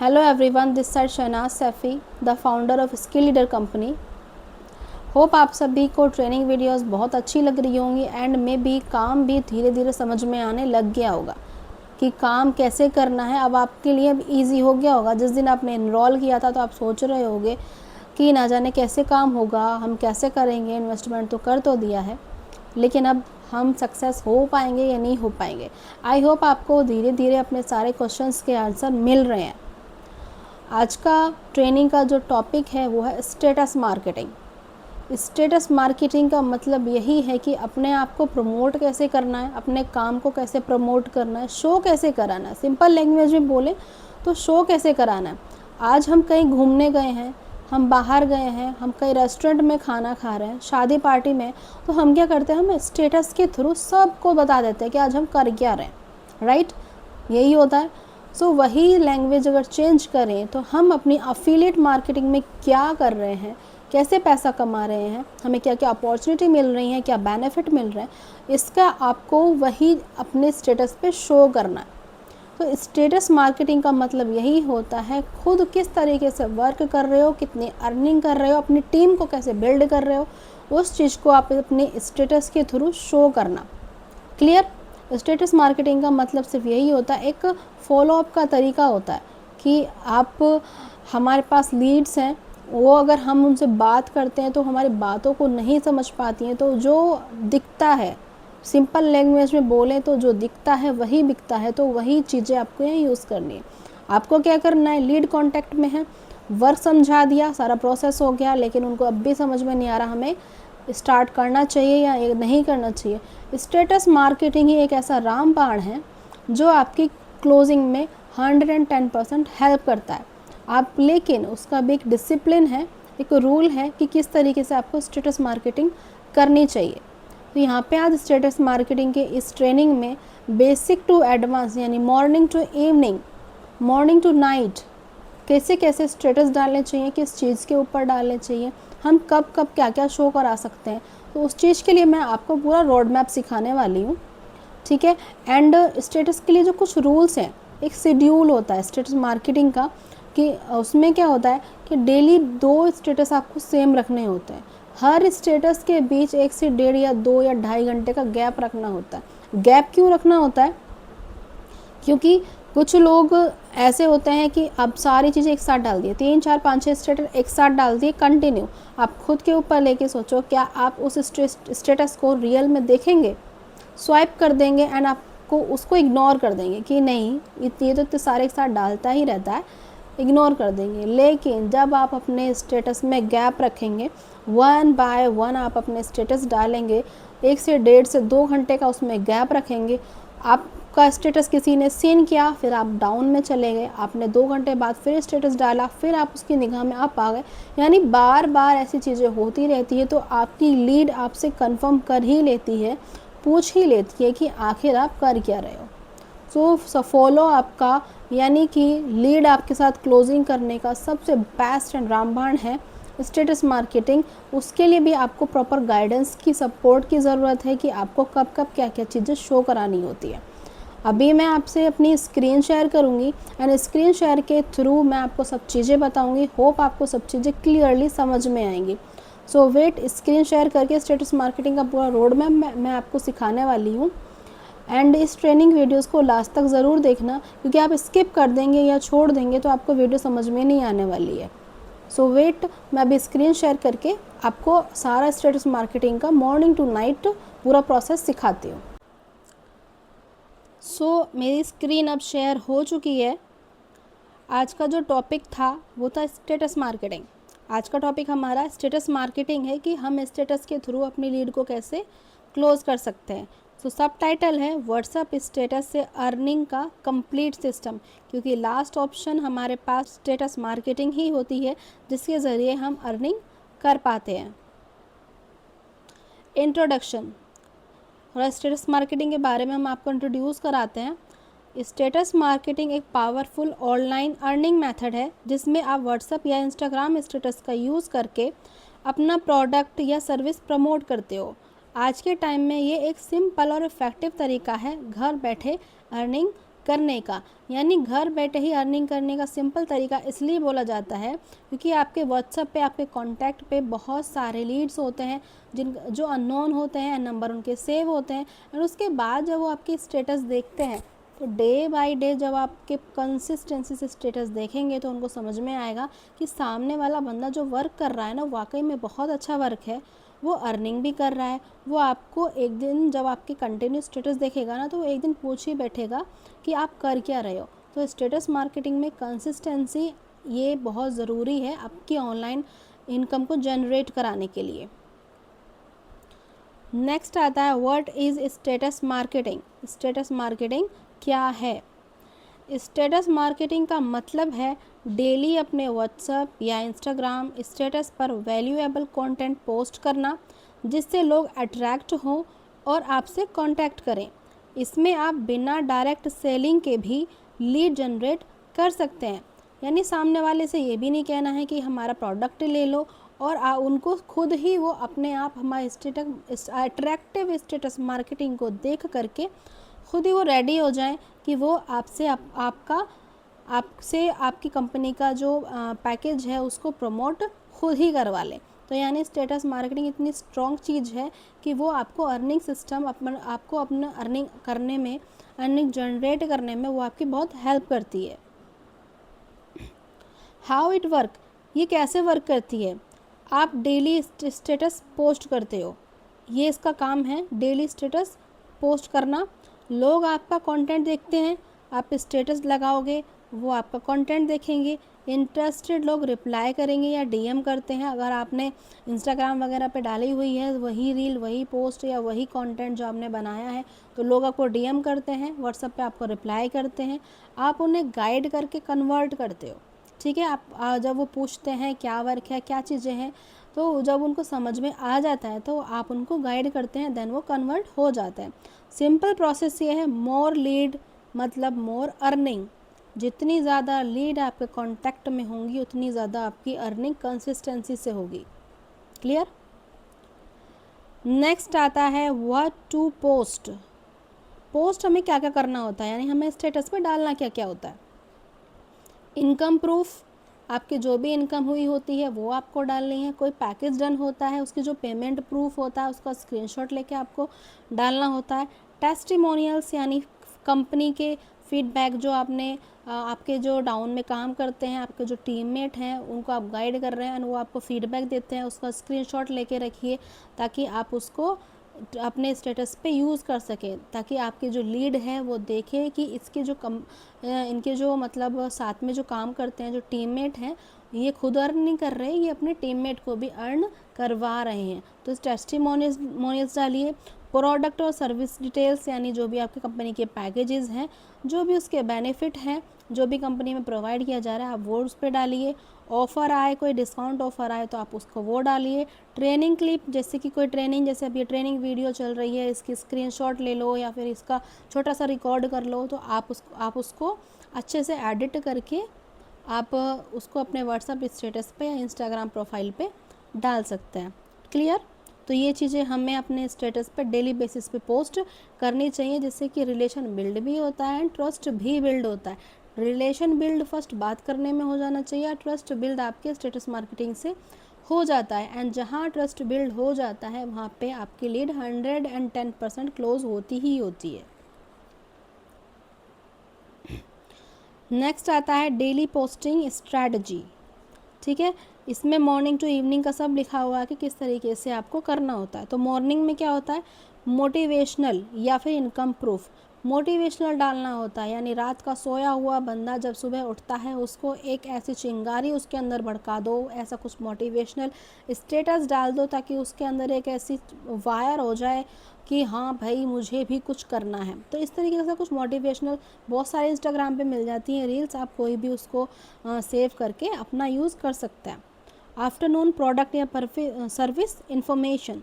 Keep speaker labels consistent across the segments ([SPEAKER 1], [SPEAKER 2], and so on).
[SPEAKER 1] Hello everyone, this side Shahnaz Saifi, the founder of skill leader company. Hope आप सभी को training videos बहुत अच्छी लग रही होंगी एंड में भी काम भी धीरे धीरे समझ में आने लग गया होगा कि काम कैसे करना है। अब आपके लिए अब ईजी हो गया होगा। जिस दिन आपने इनरोल किया था तो आप सोच रहे होंगे कि ना जाने कैसे काम होगा, हम कैसे करेंगे, इन्वेस्टमेंट तो कर तो दिया है, लेकिन अब हम सक्सेस हो पाएंगे या नहीं हो पाएंगे। आई होप आपको धीरे धीरे अपने सारे क्वेश्चंस के आंसर मिल रहे हैं। आज का ट्रेनिंग का जो टॉपिक है वो है स्टेटस मार्केटिंग। स्टेटस मार्केटिंग का मतलब यही है कि अपने आप को प्रमोट कैसे करना है, अपने काम को कैसे प्रमोट करना है, शो कैसे कराना है। सिंपल लैंग्वेज में बोले तो शो कैसे कराना है। आज हम कहीं घूमने गए हैं, हम बाहर गए हैं, हम कहीं रेस्टोरेंट में खाना खा रहे हैं, शादी पार्टी में, तो हम क्या करते हैं, हम स्टेटस के थ्रू सबको बता देते हैं कि आज हम कर क्या रहे हैं। राइट, यही होता है। सो वही लैंग्वेज अगर चेंज करें तो हम अपनी अफिलिएट मार्केटिंग में क्या कर रहे हैं, कैसे पैसा कमा रहे हैं, हमें क्या क्या अपॉर्चुनिटी मिल रही है, क्या बेनिफिट मिल रहे हैं, इसका आपको वही अपने स्टेटस पे शो करना है। तो स्टेटस मार्केटिंग का मतलब यही होता है खुद किस तरीके से वर्क कर रहे हो, कितनी अर्निंग कर रहे हो, अपनी टीम को कैसे बिल्ड कर रहे हो, उस चीज़ को आप अपने स्टेटस के थ्रू शो करना। क्लियर। स्टेटस मार्केटिंग का मतलब सिर्फ यही होता है, एक फॉलोअप का तरीका होता है कि आप, हमारे पास लीड्स हैं, वो अगर हम उनसे बात करते हैं तो हमारी बातों को नहीं समझ पाती हैं, तो जो दिखता है, सिंपल लैंग्वेज में बोलें तो जो दिखता है वही बिकता है। तो वही चीज़ें आपको यहाँ यूज़ करनी है। आपको क्या करना है, लीड कॉन्टैक्ट में है, वर्क समझा दिया, सारा प्रोसेस हो गया, लेकिन उनको अब भी समझ में नहीं आ रहा हमें स्टार्ट करना चाहिए या नहीं करना चाहिए। स्टेटस मार्केटिंग ही एक ऐसा रामबाण है जो आपकी क्लोजिंग में 110% हेल्प करता है। आप, लेकिन उसका भी एक डिसिप्लिन है, एक रूल है कि किस तरीके से आपको स्टेटस मार्केटिंग करनी चाहिए। तो यहाँ पे आज स्टेटस मार्केटिंग के इस ट्रेनिंग में बेसिक टू एडवांस यानी morning to evening, morning to night, कैसे कैसे स्टेटस डालने चाहिए, किस चीज़ के ऊपर डालने चाहिए, हम कब कब क्या क्या शो करा सकते हैं, तो उस चीज़ के लिए मैं आपको पूरा रोड मैप सिखाने वाली हूँ। ठीक है। एंड स्टेटस के लिए जो कुछ रूल्स हैं, एक शेड्यूल होता है स्टेटस मार्केटिंग का, कि उसमें क्या होता है कि डेली 2 स्टेटस आपको सेम रखने होते हैं। हर स्टेटस के बीच 1 से 1.5 या 2 या 2.5 घंटे का गैप रखना होता है। गैप क्यों रखना होता है? क्योंकि कुछ लोग ऐसे होते हैं कि अब सारी चीज़ें एक साथ डाल दिए, 3 4 5 6 स्टेटस एक साथ डाल दिए कंटिन्यू। आप खुद के ऊपर लेके सोचो, क्या आप उस स्टेटस को रियल में देखेंगे? स्वाइप कर देंगे एंड आपको उसको इग्नोर कर देंगे कि नहीं, ये तो सारे एक साथ डालता ही रहता है, इग्नोर कर देंगे। लेकिन जब आप अपने स्टेटस में गैप रखेंगे, 1 बाय 1 आप अपने स्टेटस डालेंगे, 1 से 1.5 से 2 घंटे का उसमें गैप रखेंगे, आपका स्टेटस किसी ने सीन किया, फिर आप डाउन में चले गए, आपने 2 घंटे बाद फिर स्टेटस डाला, फिर आप उसकी निगाह में आप आ गए, यानी बार बार ऐसी चीज़ें होती रहती है। तो आपकी लीड आपसे कंफर्म कर ही लेती है, पूछ ही लेती है कि आखिर आप कर क्या रहे हो। सो फॉलो आपका, यानी कि लीड आपके साथ क्लोजिंग करने का सबसे बेस्ट एंड रामबाण है स्टेटस मार्केटिंग। उसके लिए भी आपको प्रॉपर गाइडेंस की, सपोर्ट की ज़रूरत है कि आपको कब कब क्या क्या चीज़ें शो करानी होती है। अभी मैं आपसे अपनी स्क्रीन शेयर करूँगी एंड स्क्रीन शेयर के थ्रू मैं आपको सब चीज़ें बताऊँगी। होप आपको सब चीज़ें क्लियरली समझ में आएंगी। सो वेट, स्क्रीन शेयर करके स्टेटस मार्केटिंग का पूरा रोड मैप मैं आपको सिखाने वाली हूँ। एंड इस ट्रेनिंग वीडियोस को लास्ट तक ज़रूर देखना, क्योंकि आप स्किप कर देंगे या छोड़ देंगे तो आपको वीडियो समझ में नहीं आने वाली है। सो वेट, मैं अभी स्क्रीन शेयर करके आपको सारा स्टेटस मार्केटिंग का मॉर्निंग टू नाइट पूरा प्रोसेस सिखाती हूँ। सो मेरी स्क्रीन अब शेयर हो चुकी है। आज का जो टॉपिक था वो था स्टेटस मार्केटिंग। आज का टॉपिक हमारा स्टेटस मार्केटिंग है कि हम स्टेटस के थ्रू अपनी लीड को कैसे क्लोज कर सकते हैं। सो सब टाइटल है व्हाट्सएप स्टेटस से अर्निंग का कंप्लीट सिस्टम, क्योंकि लास्ट ऑप्शन हमारे पास स्टेटस मार्केटिंग ही होती है जिसके ज़रिए हम अर्निंग कर पाते हैं। इंट्रोडक्शन, और स्टेटस मार्केटिंग के बारे में हम आपको इंट्रोड्यूस कराते हैं। स्टेटस मार्केटिंग एक पावरफुल ऑनलाइन अर्निंग मेथड है जिसमें आप व्हाट्सएप या इंस्टाग्राम स्टेटस का यूज़ करके अपना प्रोडक्ट या सर्विस प्रमोट करते हो। आज के टाइम में ये एक सिंपल और इफ़ेक्टिव तरीका है घर बैठे अर्निंग करने का, यानी घर बैठे ही अर्निंग करने का सिंपल तरीका इसलिए बोला जाता है क्योंकि आपके व्हाट्सएप पे, आपके कॉन्टैक्ट पे बहुत सारे लीड्स होते हैं जो अननोन होते हैं, नंबर उनके सेव होते हैं, और उसके बाद जब वो आपकी स्टेटस देखते हैं तो डे बाय डे जब आपके कंसिस्टेंसी से स्टेटस देखेंगे तो उनको समझ में आएगा कि सामने वाला बंदा जो वर्क कर रहा है ना, वाकई में बहुत अच्छा वर्क है, वो अर्निंग भी कर रहा है। वो आपको एक दिन जब आपकी कंटिन्यू स्टेटस देखेगा ना, तो वो एक दिन पूछ ही बैठेगा कि आप कर क्या रहे हो। तो स्टेटस मार्केटिंग में कंसिस्टेंसी ये बहुत ज़रूरी है आपकी ऑनलाइन इनकम को जनरेट कराने के लिए। नेक्स्ट आता है what is status marketing. Status marketing क्या है? स्टेटस मार्केटिंग का मतलब है डेली अपने व्हाट्सएप या इंस्टाग्राम स्टेटस पर वैल्यूएबल कंटेंट पोस्ट करना जिससे लोग अट्रैक्ट हों और आपसे कांटेक्ट करें। इसमें आप बिना डायरेक्ट सेलिंग के भी लीड जनरेट कर सकते हैं, यानी सामने वाले से ये भी नहीं कहना है कि हमारा प्रोडक्ट ले लो और उनको खुद ही वो अपने आप हमारे स्टेटस अट्रैक्टिव स्टेटस मार्केटिंग को देख करके खुद ही वो रेडी हो जाएं कि वो आपसे आपकी कंपनी का जो पैकेज है उसको प्रमोट खुद ही करवा लें। तो यानी स्टेटस मार्केटिंग इतनी स्ट्रॉन्ग चीज़ है कि वो आपको अर्निंग सिस्टम आपको अपना अर्निंग करने में, अर्निंग जनरेट करने में वो आपकी बहुत हेल्प करती है। हाउ इट वर्क, ये कैसे वर्क करती है? आप डेली स्टेटस पोस्ट करते हो, ये इसका काम है, डेली स्टेटस पोस्ट करना। लोग आपका कंटेंट देखते हैं, आप स्टेटस लगाओगे, वो आपका कंटेंट देखेंगे, इंटरेस्टेड लोग रिप्लाई करेंगे या डीएम करते हैं। अगर आपने इंस्टाग्राम वगैरह पे डाली हुई है वही रील, वही पोस्ट या वही कंटेंट जो आपने बनाया है, तो लोग आपको डीएम करते हैं, व्हाट्सएप पे आपको रिप्लाई करते हैं, आप उन्हें गाइड करके कन्वर्ट करते हो। ठीक है, आप जब वो पूछते हैं क्या वर्क है, क्या चीज़ें हैं, तो जब उनको समझ में आ जाता है तो आप उनको गाइड करते हैं, देन वो कन्वर्ट हो जाते हैं। सिंपल प्रोसेस ये है, मोर लीड मतलब मोर अर्निंग। जितनी ज़्यादा लीड आपके कॉन्टैक्ट में होंगी उतनी ज़्यादा आपकी अर्निंग कंसिस्टेंसी से होगी। क्लियर? नेक्स्ट आता है व्हाट टू पोस्ट। पोस्ट हमें क्या क्या करना होता है, यानी हमें स्टेटस पे डालना क्या क्या होता है। इनकम प्रूफ, आपकी जो भी इनकम हुई होती है वो आपको डालनी है। कोई पैकेज डन होता है उसकी जो पेमेंट प्रूफ होता है उसका स्क्रीनशॉट लेके आपको डालना होता है। टेस्टिमोनियल्स यानी कंपनी के फीडबैक, जो आपके जो डाउन में काम करते हैं, आपके जो टीममेट हैं उनको आप गाइड कर रहे हैं, वो आपको फीडबैक देते हैं, उसका स्क्रीनशॉट लेके रखिए ताकि आप उसको अपने स्टेटस पे यूज़ कर सकें, ताकि आपके जो लीड है वो देखे कि इनके जो मतलब साथ में जो काम करते हैं, जो टीममेट हैं, ये खुद अर्न नहीं कर रहे, ये अपने टीममेट को भी अर्न करवा रहे हैं। तो टेस्टिमोनियल्स डालिए। प्रोडक्ट और सर्विस डिटेल्स, यानी जो भी आपकी कंपनी के पैकेजेस हैं, जो भी उसके बेनिफिट हैं, जो भी कंपनी में प्रोवाइड किया जा रहा है, आप वो उस पर डालिए। ऑफ़र आए, कोई डिस्काउंट ऑफ़र आए तो आप उसको वो डालिए। ट्रेनिंग क्लिप, जैसे कि कोई ट्रेनिंग, जैसे अब ये ट्रेनिंग वीडियो चल रही है, इसकी स्क्रीनशॉट ले लो या फिर इसका छोटा सा रिकॉर्ड कर लो, तो आप उसको अच्छे से एडिट करके आप उसको अपने व्हाट्सएप स्टेटस पे या इंस्टाग्राम प्रोफाइल पे डाल सकते हैं। क्लियर? तो ये चीज़ें हमें अपने स्टेटस पे डेली बेसिस पे पोस्ट करनी चाहिए, जिससे कि रिलेशन बिल्ड भी होता है एंड ट्रस्ट भी बिल्ड होता है। रिलेशन बिल्ड फर्स्ट बात करने में हो जाना चाहिए, ट्रस्ट बिल्ड आपके स्टेटस मार्केटिंग से हो जाता है, एंड जहाँ ट्रस्ट बिल्ड हो जाता है वहाँ पे आपकी लीड 110% क्लोज होती ही होती है। नेक्स्ट आता है डेली पोस्टिंग स्ट्रैटेजी। ठीक है, इसमें मॉर्निंग टू इवनिंग का सब लिखा हुआ है कि किस तरीके से आपको करना होता है। तो मॉर्निंग में क्या होता है, मोटिवेशनल या फिर इनकम प्रूफ। मोटिवेशनल डालना होता है, यानी रात का सोया हुआ बंदा जब सुबह उठता है उसको एक ऐसी चिंगारी उसके अंदर भड़का दो, ऐसा कुछ मोटिवेशनल स्टेटस डाल दो ताकि उसके अंदर एक ऐसी वायर हो जाए कि हाँ भाई मुझे भी कुछ करना है। तो इस तरीके से कुछ मोटिवेशनल बहुत सारे इंस्टाग्राम पे मिल जाती हैं रील्स, आप कोई भी उसको सेव करके अपना यूज़ कर सकते हैं। आफ्टरनून प्रोडक्ट या सर्विस इंफॉर्मेशन,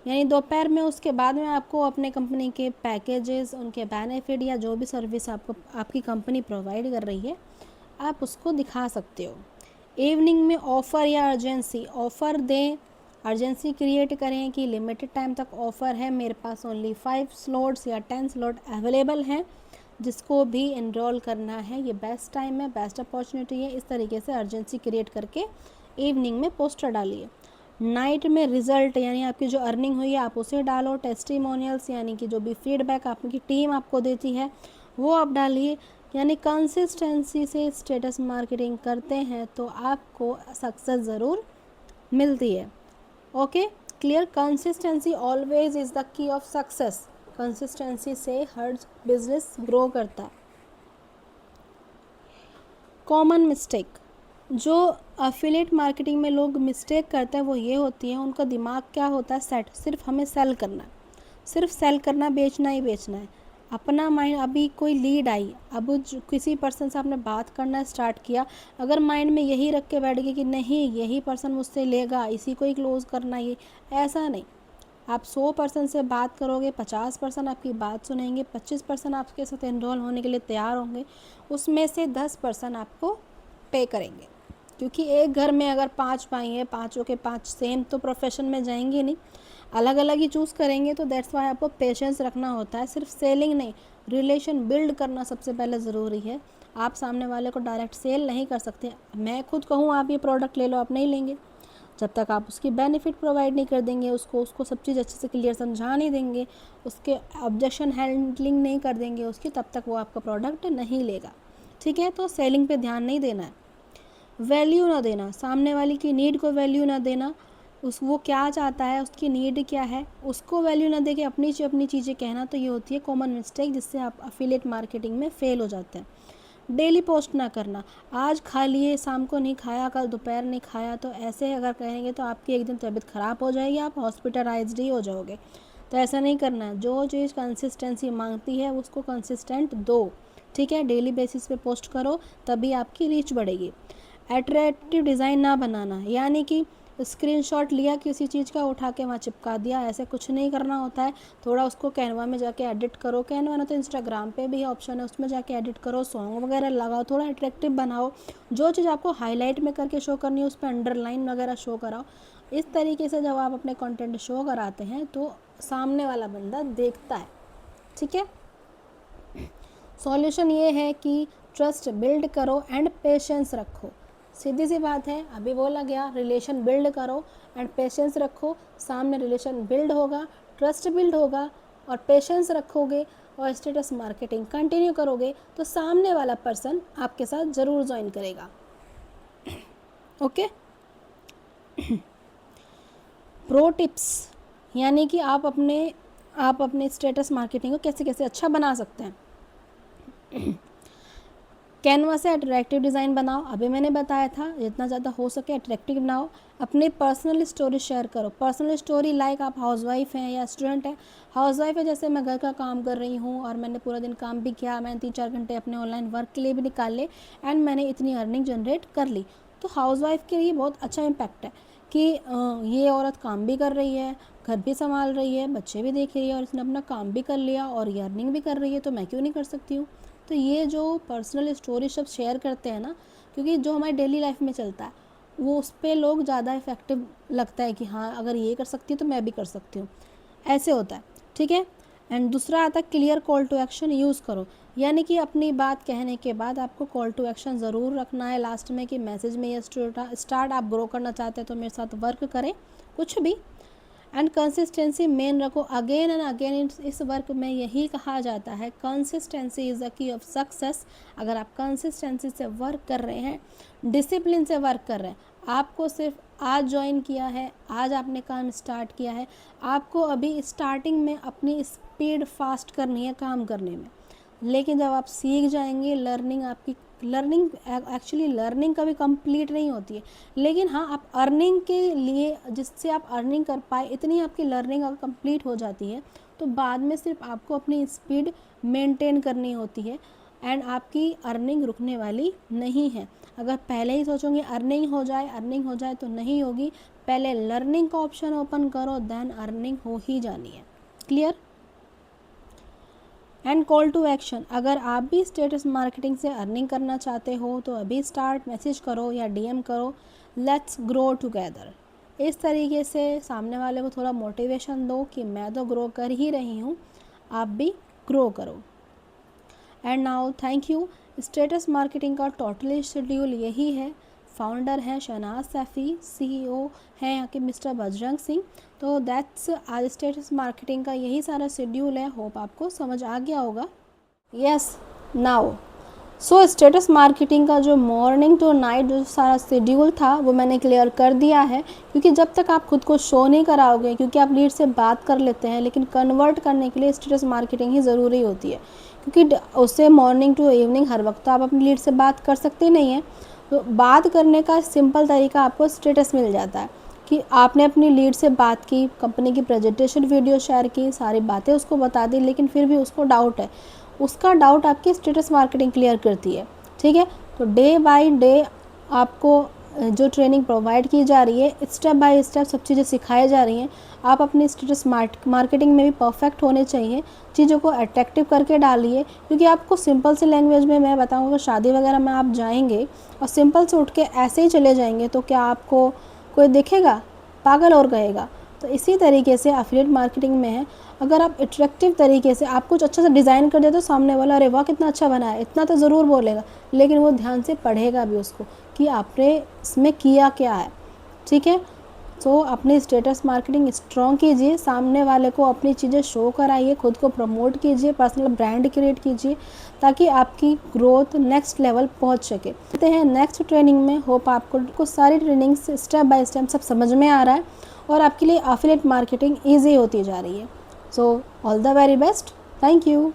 [SPEAKER 1] यानी दोपहर में उसके बाद में आपको अपने कंपनी के पैकेजेस, उनके बेनिफिट या जो भी सर्विस आपको आपकी कंपनी प्रोवाइड कर रही है आप उसको दिखा सकते हो। इवनिंग में ऑफ़र या अर्जेंसी, ऑफ़र दें, अर्जेंसी क्रिएट करें कि लिमिटेड टाइम तक ऑफ़र है, मेरे पास ओनली 5 स्लॉट्स या 10 स्लॉट अवेलेबल हैं, जिसको भी एनरोल करना है ये बेस्ट टाइम है, बेस्ट अपॉर्चुनिटी है। इस तरीके से अर्जेंसी क्रिएट करके इवनिंग में पोस्टर डालिए। नाइट में रिजल्ट यानी आपकी जो अर्निंग हुई है आप उसे डालो। टेस्टिमोनियल्स यानी कि जो भी फीडबैक आपकी टीम आपको देती है वो आप डालिए। यानी कंसिस्टेंसी से स्टेटस मार्केटिंग करते हैं तो आपको सक्सेस ज़रूर मिलती है। Okay clear. Consistency always is the key of success. Consistency से हर बिजनेस ग्रो करता है। कॉमन मिस्टेक जो अफिलिएट मार्केटिंग में लोग मिस्टेक करते हैं वो ये होती है, उनका दिमाग क्या होता है सेट, सिर्फ हमें सेल करना है, सिर्फ सेल करना, बेचना ही बेचना है। अपना माइंड, अभी कोई लीड आई, अब किसी पर्सन से आपने बात करना स्टार्ट किया, अगर माइंड में यही रख के बैठ गए कि नहीं यही पर्सन मुझसे लेगा, इसी को ही क्लोज करना, ये ऐसा नहीं। आप 100% से बात करोगे, 50% आपकी बात सुनेंगे, 25% आपके साथ एनरोल होने के लिए तैयार होंगे, उसमें से 10% आपको पे करेंगे। क्योंकि एक घर में अगर 5 भाई हैं, पाँचों के 5 सेम तो प्रोफेशन में जाएंगे नहीं, अलग अलग ही चूज़ करेंगे। तो दैट्स वाई आपको पेशेंस रखना होता है। सिर्फ सेलिंग नहीं, रिलेशन बिल्ड करना सबसे पहले ज़रूरी है। आप सामने वाले को डायरेक्ट सेल नहीं कर सकते। मैं खुद कहूँ आप ये प्रोडक्ट ले लो, आप नहीं लेंगे जब तक आप उसकी बेनिफिट प्रोवाइड नहीं कर देंगे, उसको सब चीज़ अच्छे से क्लियर समझा नहीं देंगे, उसके ऑब्जेक्शन हैंडलिंग नहीं कर देंगे उसकी, तब तक वो आपका प्रोडक्ट नहीं लेगा। ठीक है, तो सेलिंग पे ध्यान नहीं देना है। वैल्यू ना देना, सामने वाली की नीड को वैल्यू ना देना, वो क्या चाहता है, उसकी नीड क्या है, उसको वैल्यू ना दे के अपनी चीज़ें कहना, तो ये होती है कॉमन मिस्टेक जिससे आप अफिलिएट मार्केटिंग में फेल हो जाते हैं। डेली पोस्ट ना करना, आज खा लिए शाम को नहीं खाया, कल दोपहर नहीं खाया, तो ऐसे अगर कहेंगे तो आपकी एक दिन तबीयत ख़राब हो जाएगी, आप हॉस्पिटलाइज्ड ही हो जाओगे। तो ऐसा नहीं करना है। जो चीज़ कंसिस्टेंसी मांगती है उसको कंसिस्टेंट दो। ठीक है, डेली बेसिस पे पोस्ट करो, तभी आपकी रीच बढ़ेगी। अट्रैक्टिव डिज़ाइन ना बनाना, यानी कि स्क्रीनशॉट लिया किसी चीज़ का, उठा के वहाँ चिपका दिया, ऐसे कुछ नहीं करना होता है। थोड़ा उसको कैनवा में जाके एडिट करो, कैनवा ना तो इंस्टाग्राम पे भी ऑप्शन है, उसमें जाके एडिट करो, सॉन्ग वगैरह लगाओ, थोड़ा अट्रैक्टिव बनाओ। जो चीज़ आपको हाईलाइट में करके शो करनी है उस पर अंडरलाइन वगैरह शो कराओ। इस तरीके से जब आप अपने कंटेंट शो कराते हैं तो सामने वाला बंदा देखता है। ठीक है, सॉल्यूशन ये है कि ट्रस्ट बिल्ड करो एंड पेशेंस रखो। सीधी सी बात है, अभी बोला गया, रिलेशन बिल्ड करो एंड पेशेंस रखो। सामने रिलेशन बिल्ड होगा, ट्रस्ट बिल्ड होगा और पेशेंस रखोगे और स्टेटस मार्केटिंग कंटिन्यू करोगे तो सामने वाला पर्सन आपके साथ ज़रूर ज्वाइन करेगा। ओके, प्रो टिप्स, यानी कि आप अपने स्टेटस मार्केटिंग को कैसे कैसे अच्छा बना सकते हैं। कैनवा से अट्रैक्टिव डिज़ाइन बनाओ, अभी मैंने बताया था, जितना ज़्यादा हो सके अट्रैक्टिव बनाओ। अपनी पर्सनल स्टोरी शेयर करो। पर्सनल स्टोरी लाइक आप हाउसवाइफ हैं या स्टूडेंट हैं। हाउसवाइफ है, जैसे मैं घर का काम कर रही हूँ और मैंने पूरा दिन काम भी किया, मैंने 3-4 घंटे अपने ऑनलाइन वर्क के लिए भी निकाले एंड मैंने इतनी अर्निंग जनरेट कर ली। तो हाउसवाइफ के लिए बहुत अच्छा इम्पैक्ट है कि ये औरत काम भी कर रही है, घर भी संभाल रही है, बच्चे भी देख रही है और इसने अपना काम भी कर लिया और ये अर्निंग भी कर रही है, तो मैं क्यों नहीं कर सकती हूँ। तो ये जो पर्सनल स्टोरी सब शेयर करते हैं ना, क्योंकि जो हमारी डेली लाइफ में चलता है वो उस पर लोग ज़्यादा इफेक्टिव लगता है कि हाँ अगर ये कर सकती है तो मैं भी कर सकती हूँ, ऐसे होता है। ठीक है, एंड दूसरा आता है clear call to action use करो, यानी कि अपनी बात कहने के बाद आपको कॉल टू एक्शन ज़रूर रखना है लास्ट में कि मैसेज में ये स्टार्ट आप ग्रो करना चाहते हैं तो मेरे साथ वर्क करें, कुछ भी। एंड कंसिस्टेंसी मेन रखो, अगेन एंड अगेन इस वर्क में यही कहा जाता है, consistency is the key of success. अगर आप कंसिस्टेंसी से वर्क कर रहे हैं, डिसिप्लिन से वर्क कर रहे हैं, आपको सिर्फ आज ज्वाइन किया है, आज आपने काम स्टार्ट किया है, आपको अभी स्टार्टिंग में अपनी स्पीड फास्ट करनी है काम करने में, लेकिन जब आप सीख जाएंगे, लर्निंग एक्चुअली लर्निंग कभी कंप्लीट नहीं होती है, लेकिन हाँ आप अर्निंग के लिए, जिससे आप अर्निंग कर पाए, इतनी आपकी लर्निंग अगर कंप्लीट हो जाती है तो बाद में सिर्फ आपको अपनी स्पीड मेंटेन करनी होती है एंड आपकी अर्निंग रुकने वाली नहीं है। अगर पहले ही सोचोगे अर्निंग हो जाए तो नहीं होगी। पहले लर्निंग का ऑप्शन ओपन करो, देन अर्निंग हो ही जानी है। Clear. And call to action, अगर आप भी स्टेटस मार्केटिंग से अर्निंग करना चाहते हो तो अभी स्टार्ट मैसेज करो या डीएम करो, लेट्स ग्रो टुगेदर। इस तरीके से सामने वाले को थोड़ा मोटिवेशन दो कि मैं तो ग्रो कर ही रही हूँ, आप भी ग्रो करो। And now thank you. Status marketing का टोटली शेड्यूल यही है। फाउंडर हैं शहनाज सैफ़ी, सीईओ हैं यहाँ के मिस्टर बजरंग सिंह। तो दैट्स आज स्टेटस मार्केटिंग का यही सारा शेड्यूल है। होप आपको समझ आ गया होगा। Yes, now so status marketing का जो मॉर्निंग टू नाइट जो सारा शेड्यूल था वो मैंने क्लियर कर दिया है, क्योंकि जब तक आप खुद को शो नहीं कराओगे, क्योंकि आप लीड से बात कर लेते हैं लेकिन कन्वर्ट करने के लिए स्टेटस मार्केटिंग ही ज़रूरी होती है, क्योंकि उससे मॉर्निंग टू इवनिंग हर वक्त तो आप अपनी लीड से बात कर सकते नहीं हैं। तो बात करने का सिंपल तरीका आपको स्टेटस मिल जाता है कि आपने अपनी लीड से बात की, कंपनी की प्रेजेंटेशन वीडियो शेयर की, सारी बातें उसको बता दी, लेकिन फिर भी उसको डाउट है। उसका डाउट आपकी स्टेटस मार्केटिंग क्लियर करती है। ठीक है, तो डे बाय डे आपको जो ट्रेनिंग प्रोवाइड की जा रही है, स्टेप बाय स्टेप सब चीज़ें सिखाई जा रही हैं। आप अपनी स्टेटस मार्केटिंग में भी परफेक्ट होने चाहिए, चीज़ों को अट्रैक्टिव करके डालिए, क्योंकि आपको सिंपल से लैंग्वेज में मैं बताऊँगा, शादी वगैरह में आप जाएंगे और सिंपल से उठ के ऐसे ही चले जाएंगे तो क्या आपको कोई देखेगा? पागल और कहेगा। तो इसी तरीके से एफिलिएट मार्केटिंग में है, अगर आप अट्रैक्टिव तरीके से आप कुछ अच्छा सा डिज़ाइन कर दे तो सामने वाला अरे वाह कितना अच्छा बना है, इतना तो ज़रूर बोलेगा, लेकिन वो ध्यान से पढ़ेगा भी उसको कि आपने इसमें किया क्या है। ठीक है, तो अपनी स्टेटस मार्केटिंग स्ट्रॉन्ग कीजिए, सामने वाले को अपनी चीज़ें शो कराइए, खुद को प्रमोट कीजिए, पर्सनल ब्रांड क्रिएट कीजिए, ताकि आपकी ग्रोथ नेक्स्ट लेवल पहुंच सके। मिलते हैं नेक्स्ट ट्रेनिंग में। होप आपको सारी ट्रेनिंग्स स्टेप बाय स्टेप सब समझ में आ रहा है और आपके लिए एफिलिएट मार्केटिंग ईजी होती जा रही है। So all the very best, thank you.